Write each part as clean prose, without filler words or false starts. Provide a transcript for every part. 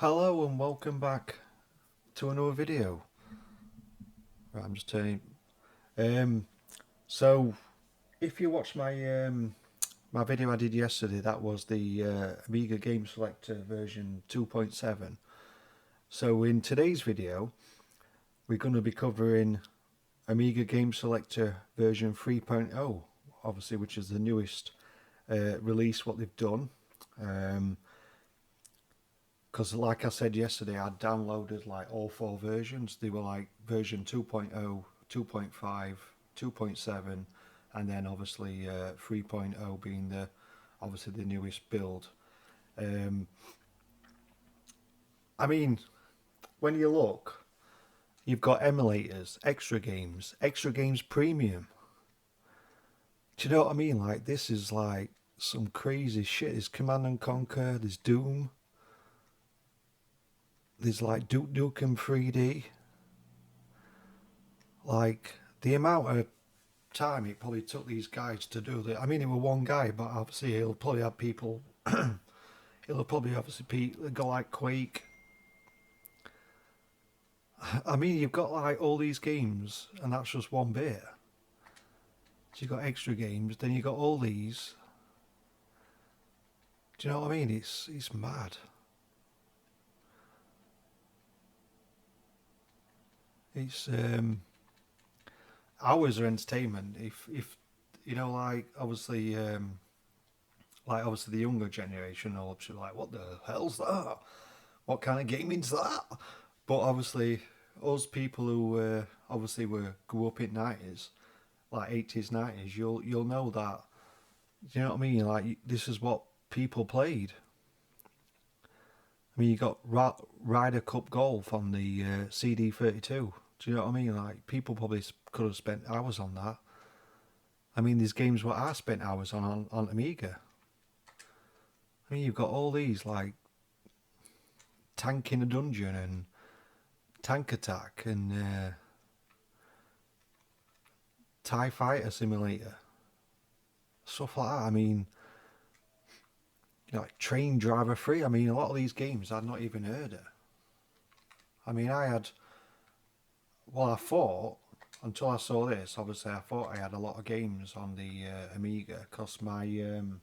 Hello and welcome back to another video. Right, I'm just turning. Um, so if you watched my video I did yesterday, that was the Amiga Game Selector version 2.7. So in today's video, we're going to be covering Amiga Game Selector version 3.0, obviously, which is the newest release what they've done. Because like I said yesterday, I downloaded like all four versions. They were like version 2.0, 2.5, 2.7, and then obviously 3.0 being the obviously the newest build. Um, I mean, when you look, you've got emulators, extra games premium. Do you know what I mean? Like this is like some crazy shit. There's Command and Conquer, there's Doom, there's like Duke Nukem 3D. Like the amount of time it probably took these guys to do that. I mean, it was one guy, but obviously he'll probably have people. He'll probably obviously go like Quake. I mean, you've got like all these games, and that's just one bit. So you've got extra games, then you've got all these. Do you know what I mean? It's mad. It's hours of entertainment. If you know, like obviously the younger generation, will be like, what the hell's that? What kind of gaming's that? But obviously, us people who obviously grew up in nineties, like eighties, nineties, you'll know that. Do you know what I mean? Like this is what people played. I mean, you got Ryder Cup Golf on the CD32. Do you know what I mean? Like people probably could have spent hours on that. I mean, these games what I spent hours on Amiga. I mean, you've got all these like Tank in a Dungeon and Tank Attack and TIE Fighter Simulator, stuff like that. I mean, you know, like Train Driver 3. I mean, a lot of these games I'd not even heard of. I mean, I thought, until I saw this, obviously, I thought I had a lot of games on the Amiga because on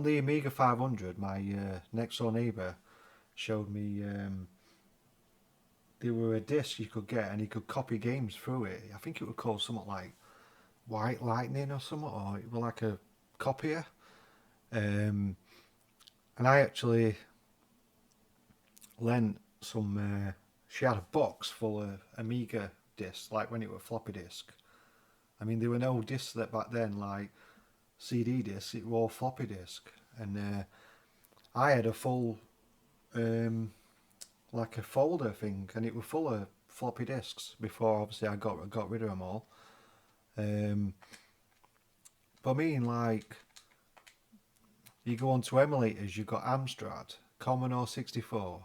the Amiga 500, my next door neighbour showed me there were a disc you could get and you could copy games through it. I think it was called something like White Lightning or something, or it was like a copier. Um, and I actually lent some. She had a box full of Amiga discs, like when it was floppy disk. I mean, there were no discs that back then, like CD discs. It was all floppy disk, and I had a full, um, like a folder thing, and it was full of floppy disks. Before obviously I got rid of them all. Um, but I mean, like you go on to emulators, you've got Amstrad, Commodore 64,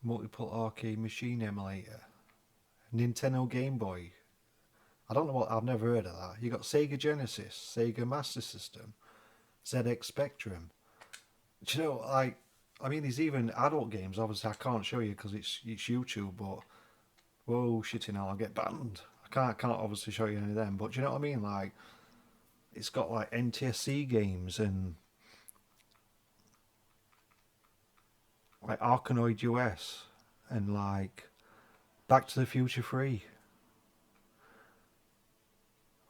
multiple arcade machine emulator, Nintendo Game Boy. I don't know what I've never heard of that. You got Sega Genesis, Sega Master System, ZX Spectrum. Do you know, like, I mean, there's even adult games. Obviously, I can't show you because it's YouTube. But whoa, shitting hell, I'll get banned. I can't obviously show you any of them. But do you know what I mean? Like, it's got like NTSC games and like Arkanoid US and like Back to the Future 3,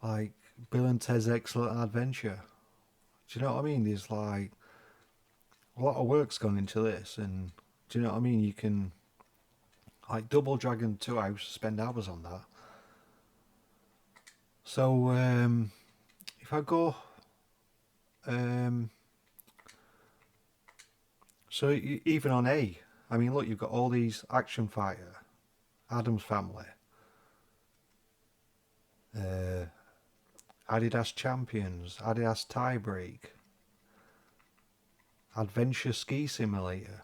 like Bill and Ted's Excellent Adventure. Do you know what I mean? There's like a lot of work's gone into this, and do you know what I mean? You can like Double Dragon 2. I used to spend hours on that. So if I go, um, so even on A, I mean, look, you've got all these Action Fighter, Adams Family, uh, Adidas Champions, Adidas Tiebreak, Adventure Ski Simulator.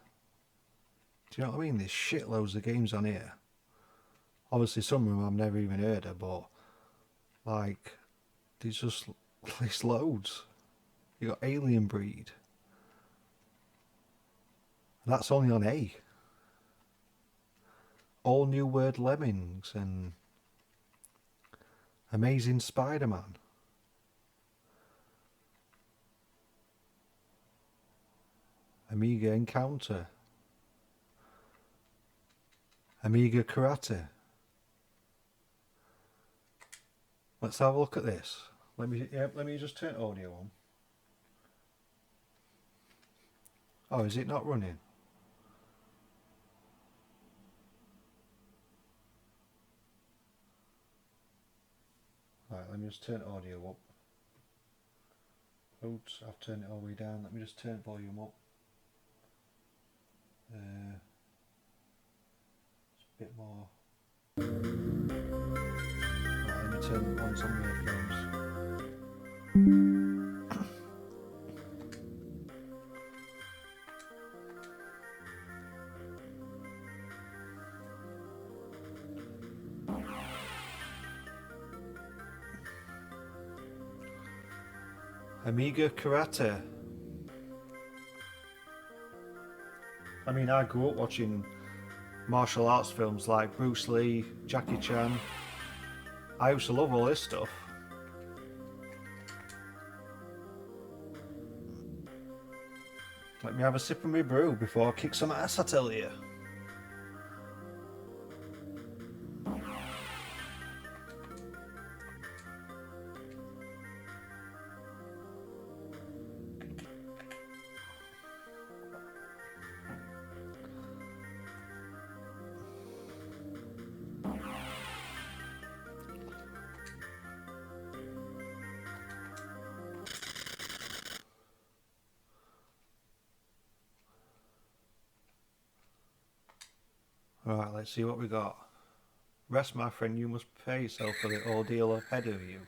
Do you know what I mean? There's shitloads of games on here. Obviously, some of them I've never even heard of, but like, there's just there's loads. You got Alien Breed. That's only on A. All New Word Lemmings and Amazing Spider-Man. Amiga Encounter. Amiga Karate. Let's have a look at this. Let me just turn audio on. Oh, is it not running? Right, let me just turn audio up. Oops, I've turned it all the way down. Let me just turn volume up. It's a bit more. Right, let me turn on some headphones. Amiga Karate. I mean, I grew up watching martial arts films like Bruce Lee, Jackie Chan. I used to love all this stuff. Let me have a sip of my brew before I kick some ass, I tell you. Alright, let's see what we got. Rest, my friend, you must prepare yourself for the ordeal ahead of you.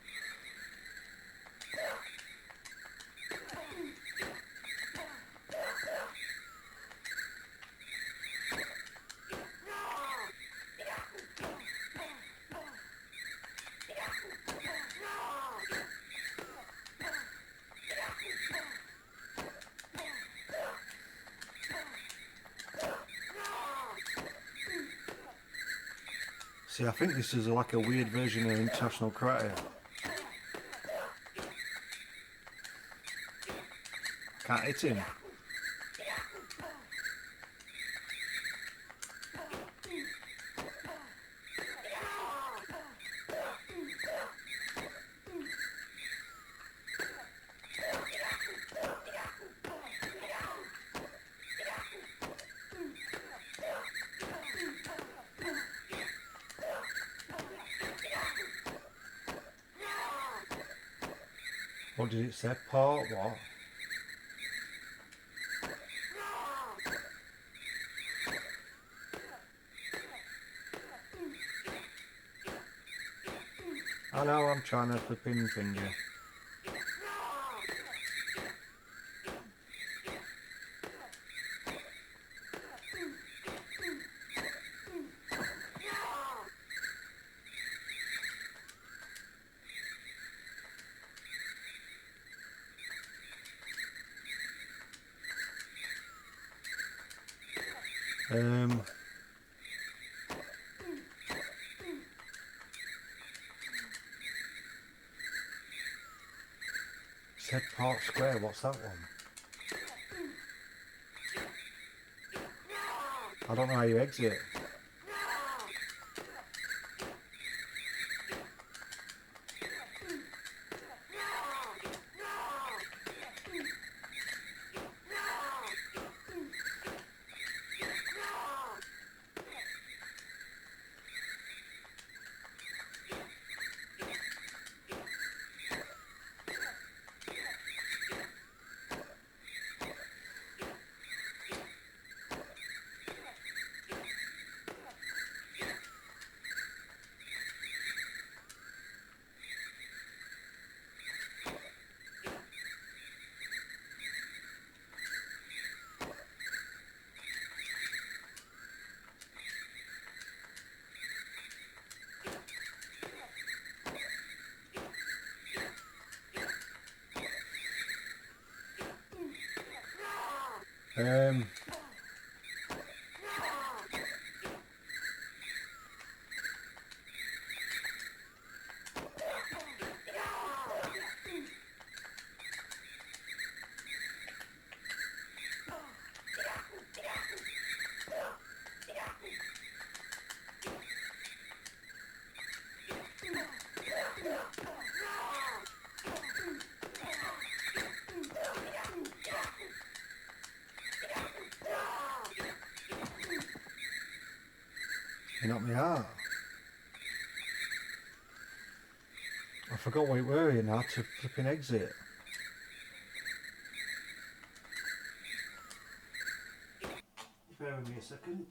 See, I think this is like a weird version of International Karate. Can't hit him. What did it say? Part what? I know, I'm trying to flipping finger. Said Park Square, what's that one? I don't know how you exit. You knocked me out. I forgot what it were here now to flipping exit. Bear with me a second.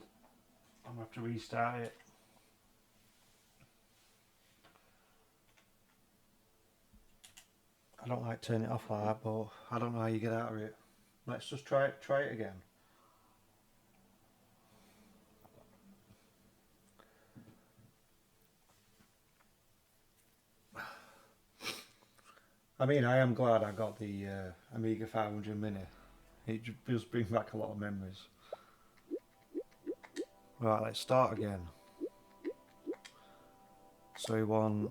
I'm going to have to restart it. I don't like turning it off like that, but I don't know how you get out of it. Let's just try it again. I mean, I am glad I got the Amiga 500 Mini. It just brings back a lot of memories. Right, let's start again. So we want...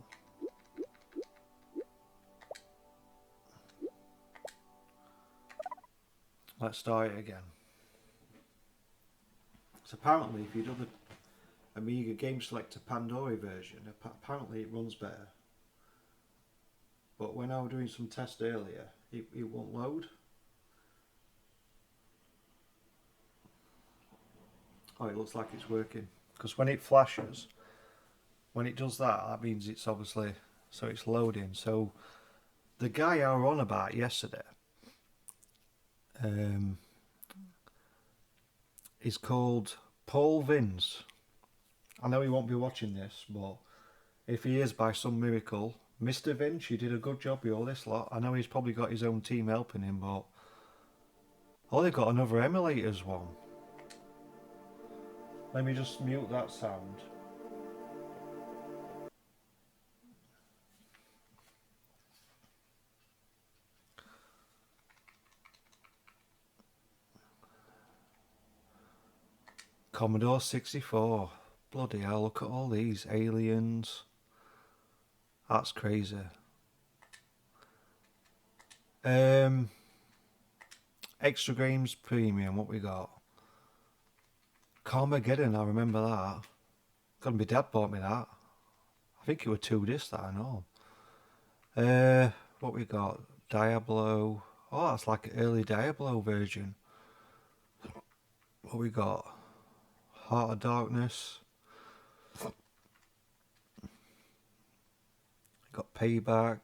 Let's start it again. So apparently if you do the Amiga Game Selector Pandora version, apparently it runs better. But when I was doing some tests earlier, it won't load. Oh, it looks like it's working. Because when it flashes, when it does that, that means it's obviously, so it's loading. So the guy I was on about yesterday is called Paul Vince. I know he won't be watching this, but if he is by some miracle, Mr. Vince, you did a good job with all this lot. I know he's probably got his own team helping him, but... Oh, they've got another emulators one. Let me just mute that sound. Commodore 64. Bloody hell, look at all these aliens. That's crazy. Extra Games Premium, what we got? Carmageddon, I remember that. God, my dad bought me that. I think it were 2 discs that I know. What we got? Diablo. Oh, that's like an early Diablo version. What we got? Heart of Darkness. Got Payback.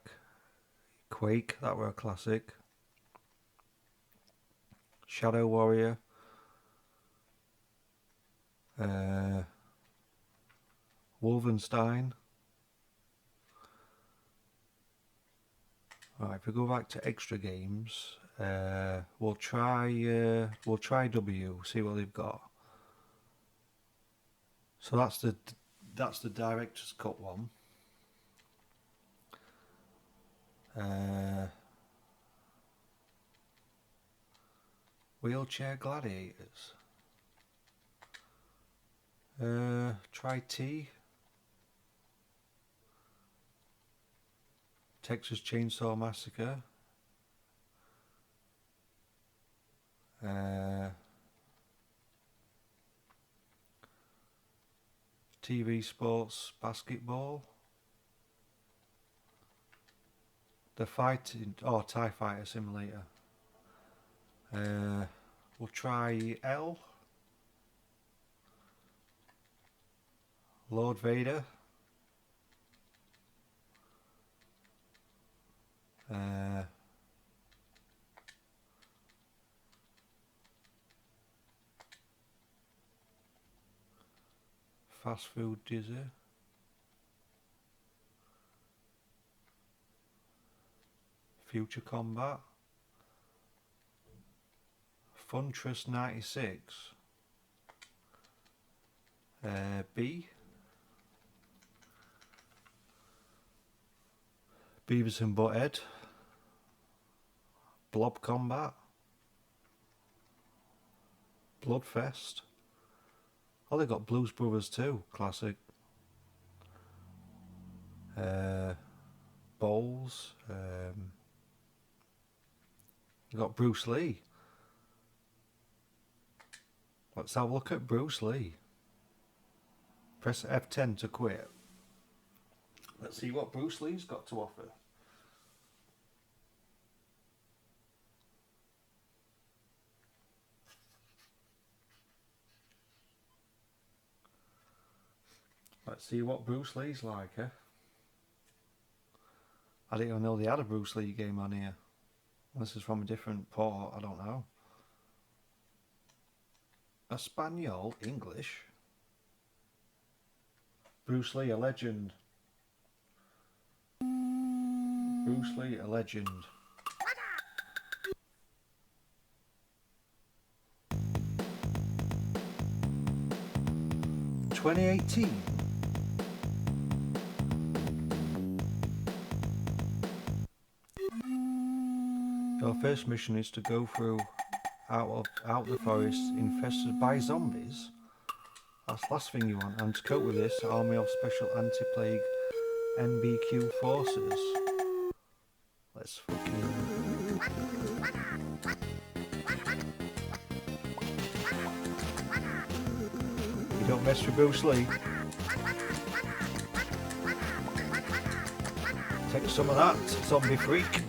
Quake, that were a classic. Shadow Warrior. Wolfenstein. Right, if we go back to extra games, we'll try W. See what they've got. So that's the director's cut one. Wheelchair Gladiators. Try T. Texas Chainsaw Massacre. TV Sports Basketball. The fighting, oh, TIE Fighter Simulator. We'll try L. Lord Vader. Fast Food Dizzy. Future Combat. Funtress 96. B. Beavis and Butthead. Blob Combat. Bloodfest. Oh, they got Blues Brothers too, classic. Bowls. You got Bruce Lee. Let's have a look at Bruce Lee. Press F10 to quit. Let's see what Bruce Lee's got to offer. Let's see what Bruce Lee's like, eh? I didn't even know they had a Bruce Lee game on here. This is from a different port, I don't know. Espanol, English. Bruce Lee, a legend. Bruce Lee, a legend. (2018). Your first mission is to go through out the forest infested by zombies. That's the last thing you want. And to cope with this, Army of Special Anti-Plague NBQ Forces. Let's fucking... You don't mess with Bruce Lee. Take some of that, zombie freak.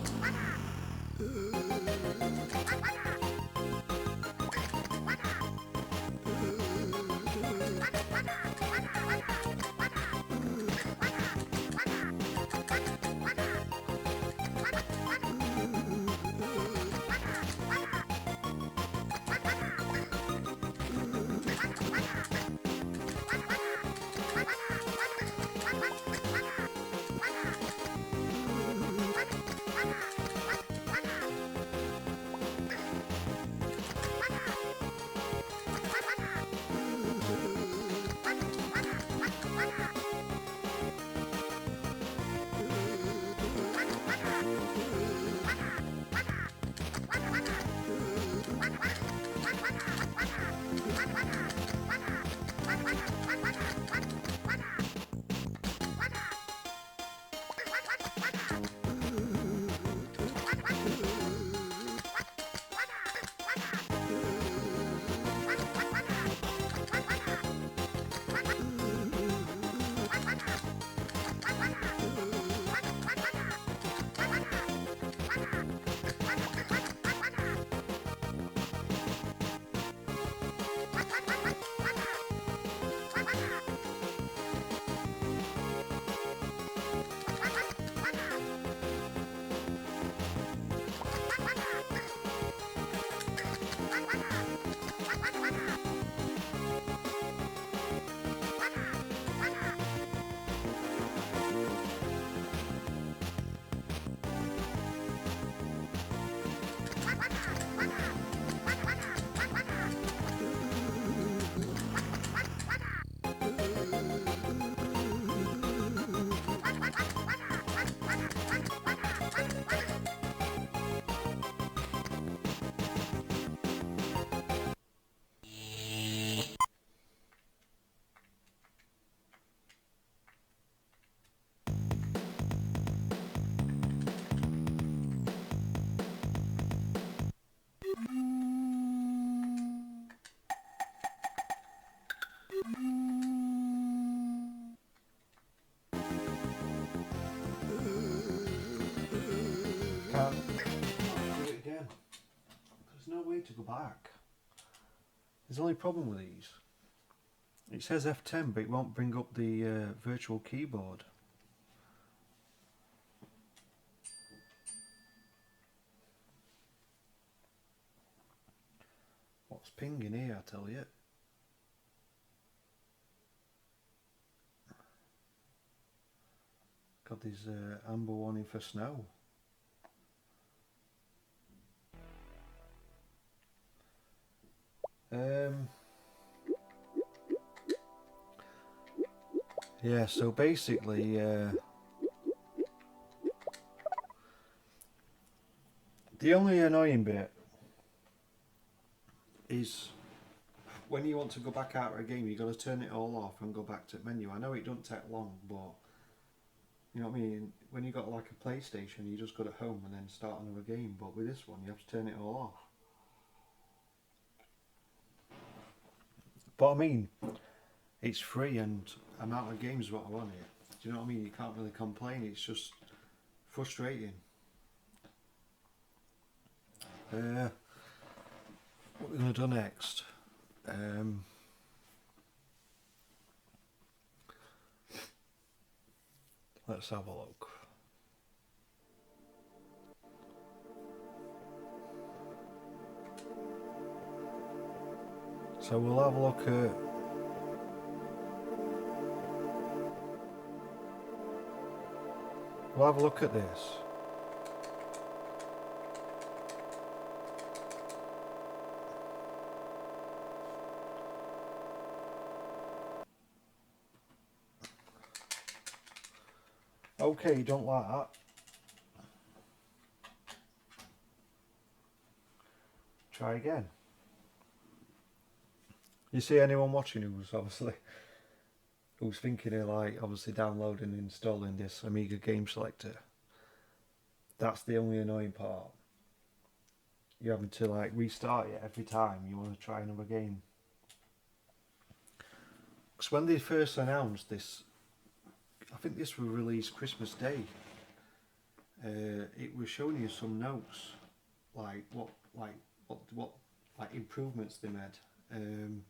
Can't do it again. There's no way to go back. There's the only problem with these. It says F10, but it won't bring up the virtual keyboard. What's pinging here, I tell you? Got this amber warning for snow. Yeah, so basically the only annoying bit is when you want to go back out of a game, you've got to turn it all off and go back to the menu. I know it doesn't take long, but you know what I mean? When you got like a PlayStation, you just go to home and then start another game, but with this one you have to turn it all off. But I mean, it's free and amount of games what I want it. Do you know what I mean? You can't really complain, it's just frustrating. What we're going to do next? Let's have a look. So we'll have a look at this. Okay, you don't like that. Try again. You see anyone watching who's thinking of like obviously downloading and installing this Amiga game selector? That's the only annoying part. You're having to like restart it every time you want to try another game. Because when they first announced this, I think this was released Christmas Day. It was showing you some notes, like what improvements they made, and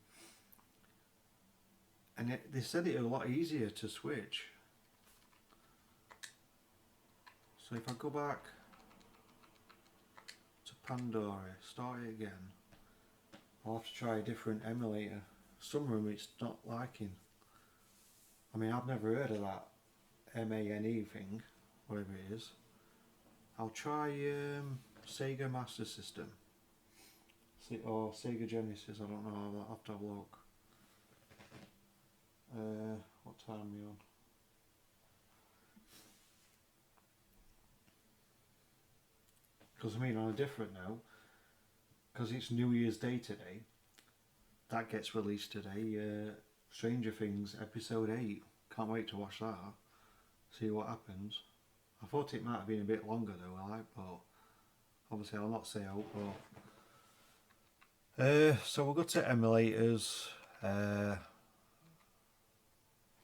they said it was a lot easier to switch. So if I go back to Pandora, start it again, I'll have to try a different emulator. Some of them it's not liking. I mean, I've never heard of that MANE thing, whatever it is. I'll try Sega Master System or Sega Genesis, I don't know, I'll have to have a look. What time are we on? Because I mean on a different note, because it's New Year's Day today, that gets released today, Stranger Things episode 8, can't wait to watch that, see what happens. I thought it might have been a bit longer though, but obviously I'll not say out. So we'll go to emulators.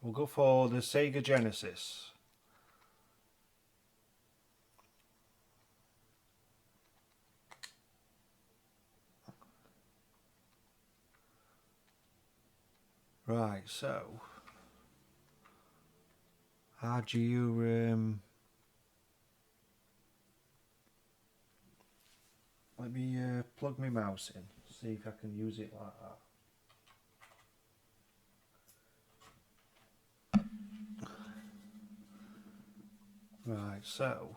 We'll go for the Sega Genesis. Right, so how do you let me plug my mouse in, see if I can use it like that. Right, so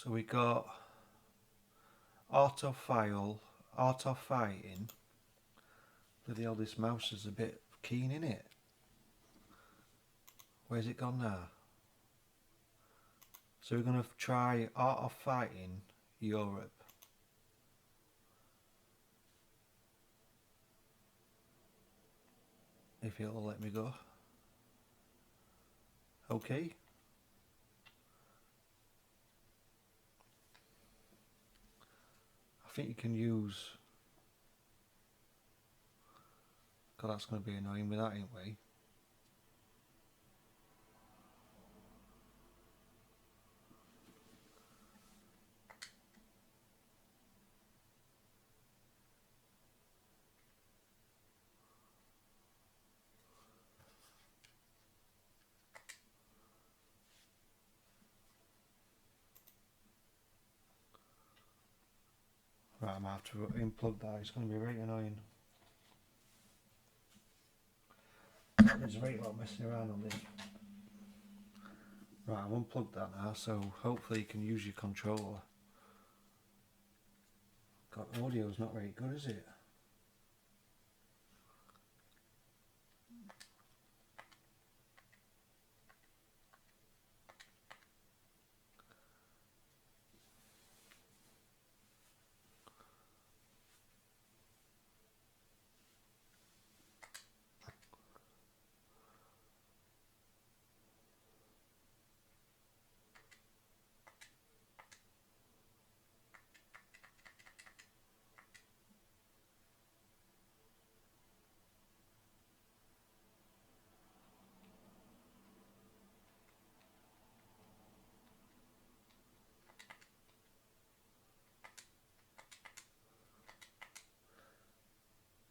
we got auto fighting. Bloody hell, this mouse is a bit keen, in it. Where's it gone now? So we're going to try Art of Fighting Europe. If it'll let me go. Okay. I think you can use... God, that's going to be annoying with that, ain't we? Right, I'm going to have to unplug that, it's going to be very annoying. There's a very lot messing around on this. Right, I've unplugged that now, so hopefully you can use your controller. God, audio's not very good, is it?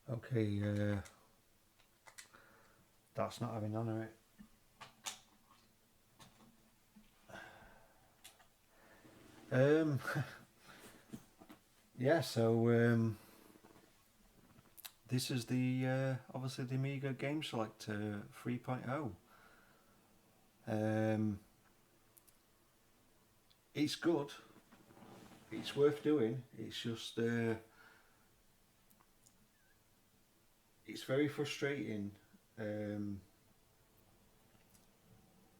Okay, that's not having none of it. Um, yeah, so this is the obviously the Amiga Game Selector 3.0. It's good. It's worth doing. It's just it's very frustrating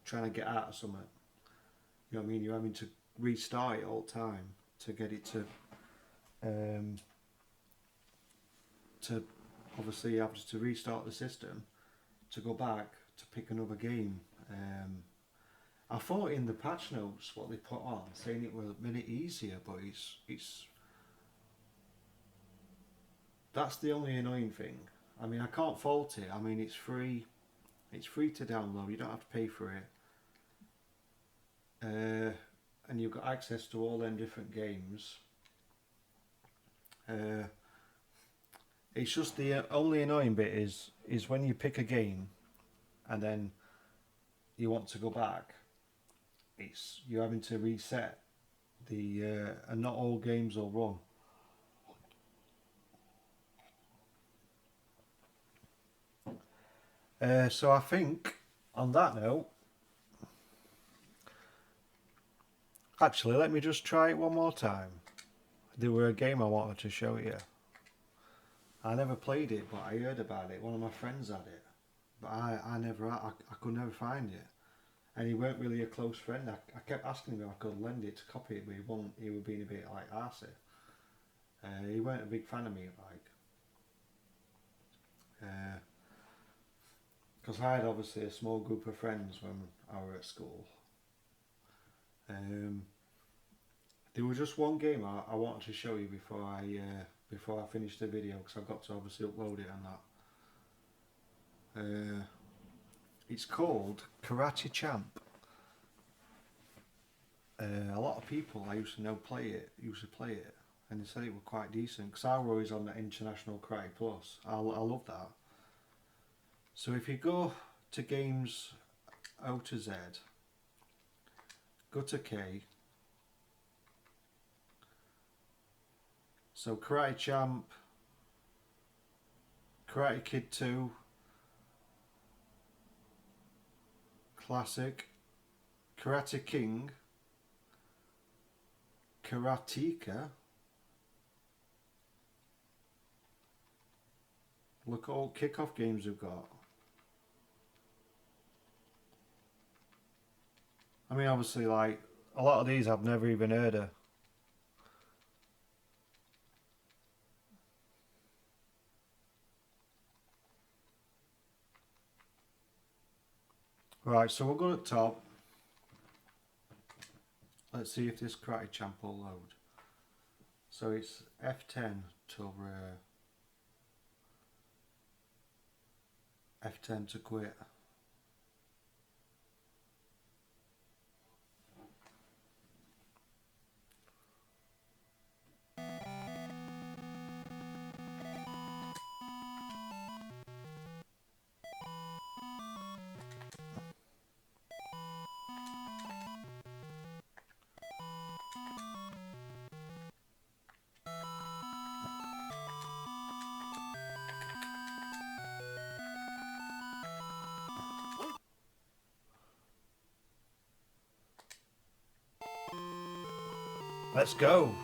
trying to get out of something. You know what I mean? You're having to restart it all the time to get it to obviously you have to restart the system to go back to pick another game. I thought in the patch notes what they put on saying it will make it easier, but it's that's the only annoying thing. I mean, I can't fault it. I mean, it's free. It's free to download. You don't have to pay for it. And you've got access to all them different games. It's just the only annoying bit is when you pick a game and then you want to go back. It's you're having to reset the and not all games will run. So I think on that note, actually let me just try it one more time. There were a game I wanted to show you. I never played it, but I heard about it. One of my friends had it, but I could never find it. And he weren't really a close friend. I kept asking him if I could lend it to copy it, but he was being a bit like arsey. He weren't a big fan of me, like. Because I had obviously a small group of friends when I was at school. There was just one game I wanted to show you before I finished the video, because I've got to obviously upload it and that. It's called Karate Champ. A lot of people I used to know used to play it, and they said it was quite decent. Because I was always on the International Karate Plus. I love that. So if you go to games O to Z, go to K. So Karate Champ, Karate Kid 2, Classic, Karate King, Karateka. Look at all kickoff games we've got. I mean, obviously, like, a lot of these I've never even heard of. Right, so we'll go to the top. Let's see if this Karate Champ will load. So it's F10 to F10 to quit. Let's go.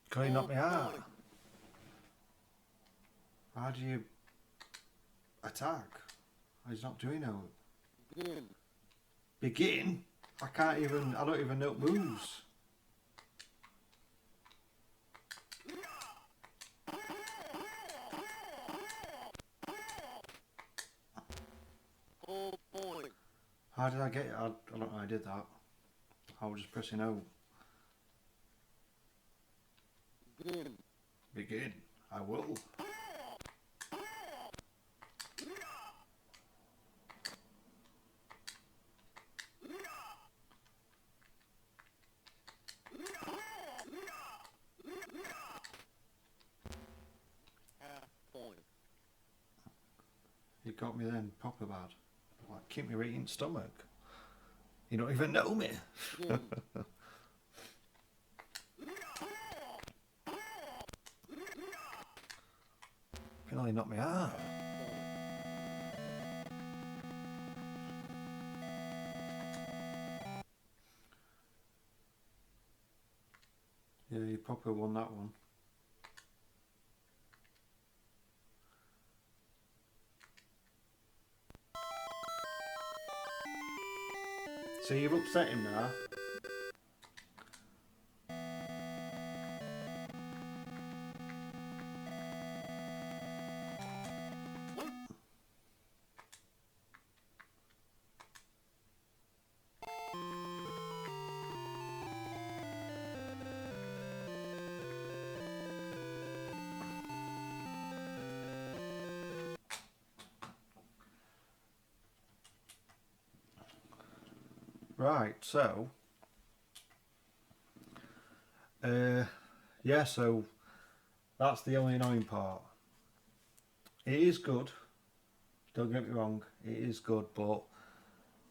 Can he knock me out? How do you attack? He's not doing it. Begin? I don't even know moves. How did I get it? I don't know how I did that. I was just pressing O. Begin. I will. You got me then, proper bad. Like, keep me right in stomach. You don't even know me. Can only knock me out. Yeah, you proper won that one. So you've upset him now. Right, so yeah, so that's the only annoying part. It is good, don't get me wrong, it is good, but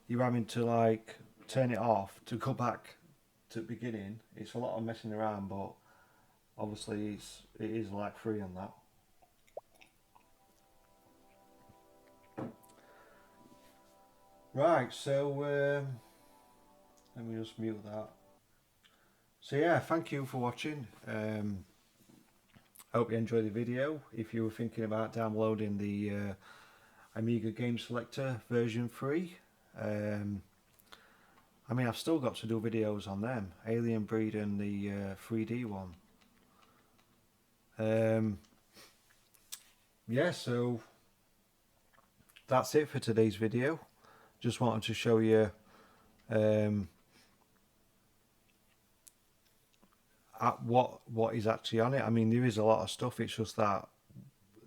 you're having to like turn it off to go back to the beginning. It's a lot of messing around, but obviously it is like free on that. Right, so let me just mute that. So yeah, thank you for watching. I hope you enjoyed the video. If you were thinking about downloading the Amiga Game Selector version 3, I mean, I've still got to do videos on them, Alien Breed and the 3D one. Yeah, so that's it for today's video. Just wanted to show you at what is actually on it. I mean, there is a lot of stuff. It's just that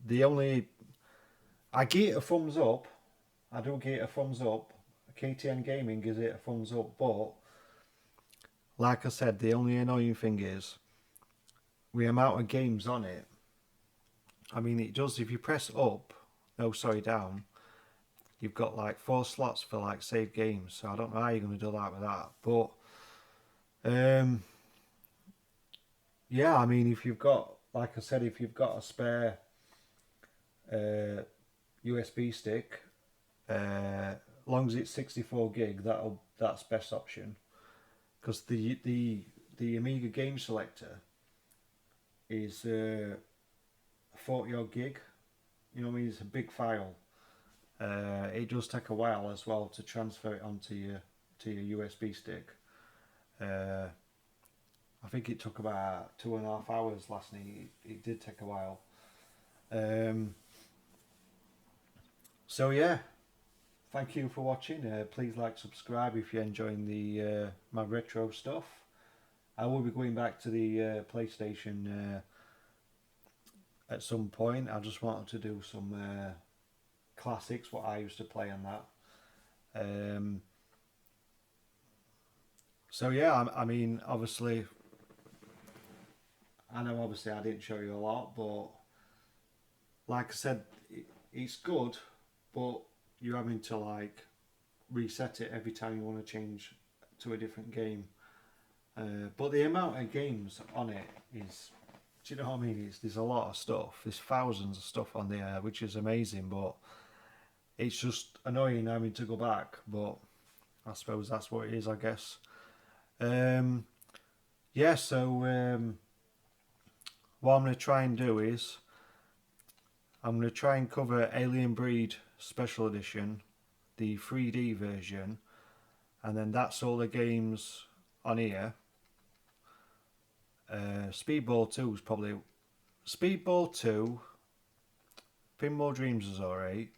I give it a thumbs up. I do give it a thumbs up. KTN Gaming gives it a thumbs up, but like I said, the only annoying thing is the amount of games on it. I mean, it does, if you press up, no, sorry, down, you've got like 4 slots for like save games. So I don't know how you're going to do that with that, but yeah, I mean, if you've got, like I said, if you've got a spare USB stick, long as it's 64 gig, that's best option, because the Amiga Game Selector is 40 odd gig. You know what I mean? It's a big file. It does take a while as well to transfer it onto your USB stick. I think it took about 2.5 hours last night. It did take a while. So yeah, thank you for watching. Please like, subscribe if you're enjoying the my retro stuff. I will be going back to the PlayStation at some point. I just wanted to do some classics, what I used to play on that. So yeah, I mean, obviously, I know obviously I didn't show you a lot, but like I said, it's good, but you're having to like reset it every time you want to change to a different game. But the amount of games on it is, do you know what I mean? There's a lot of stuff. There's thousands of stuff on there, which is amazing, but it's just annoying having to go back. But I suppose that's what it is, I guess. Yeah, so what I'm going to try and do is I'm going to try and cover Alien Breed Special Edition, the 3D version, and then that's all the games on here. Speedball 2 is probably... Speedball 2, Pinball Dreams is alright.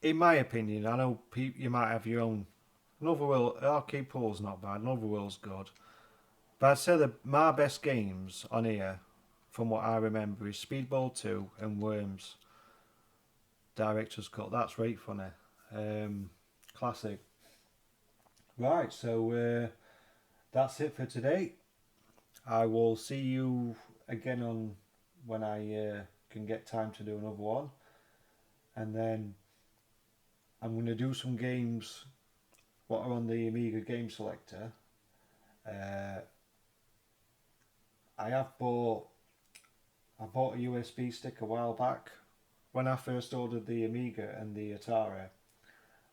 in my opinion, I know you might have your own. Another World, Arcade Pool's not bad. Another World's good. But I'd say that my best games on here, from what I remember, is Speedball 2 and Worms Director's Cut. That's right funny. Classic. Right, so that's it for today. I will see you again on when I can get time to do another one. And then I'm going to do some games what are on the Amiga game selector. Uh, I bought a USB stick a while back. When I first ordered the Amiga and the Atari,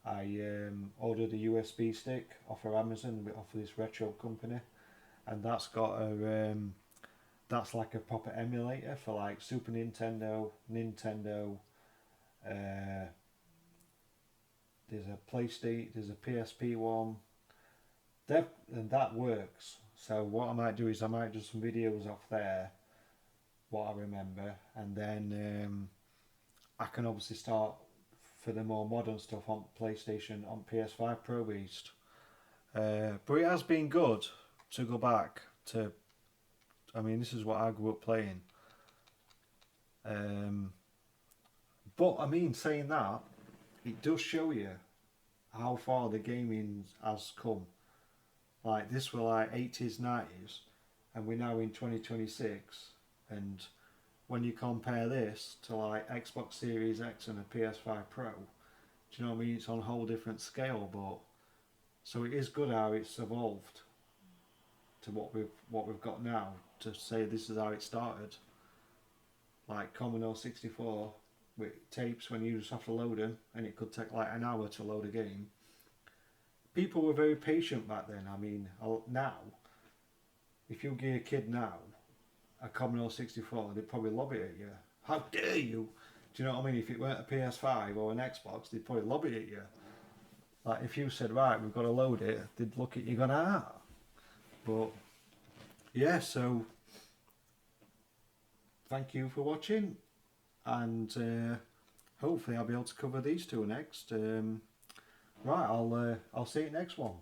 I ordered a USB stick off of Amazon off of this retro company, and that's like a proper emulator for like Super Nintendo, Nintendo. Uh, there's a PlayStation, there's a PSP one. And that works. So what I might do is I might do some videos off there, what I remember, and then I can obviously start for the more modern stuff on PlayStation, on PS5 Pro Beast. But it has been good to go back to. I mean, this is what I grew up playing. But I mean, saying that, it does show you how far the gaming has come. Like this were like 80s, 90s, and we're now in 2026. And when you compare this to like Xbox Series X and a PS5 Pro, do you know what I mean? It's on a whole different scale, but so it is good how it's evolved to what we've got now. To say this is how it started, like Commodore 64 with tapes when you just have to load them, and it could take like an hour to load a game. People were very patient back then. I mean, now if you give a kid now a Commodore 64, they'd probably lob it at you. How dare you? Do you know what I mean? If it weren't a PS5 or an Xbox, they'd probably lob it at you. Like if you said, right, we've got to load it, they'd look at you going, ah. But yeah, so thank you for watching, and hopefully I'll be able to cover these two next. Right, I'll see you next one.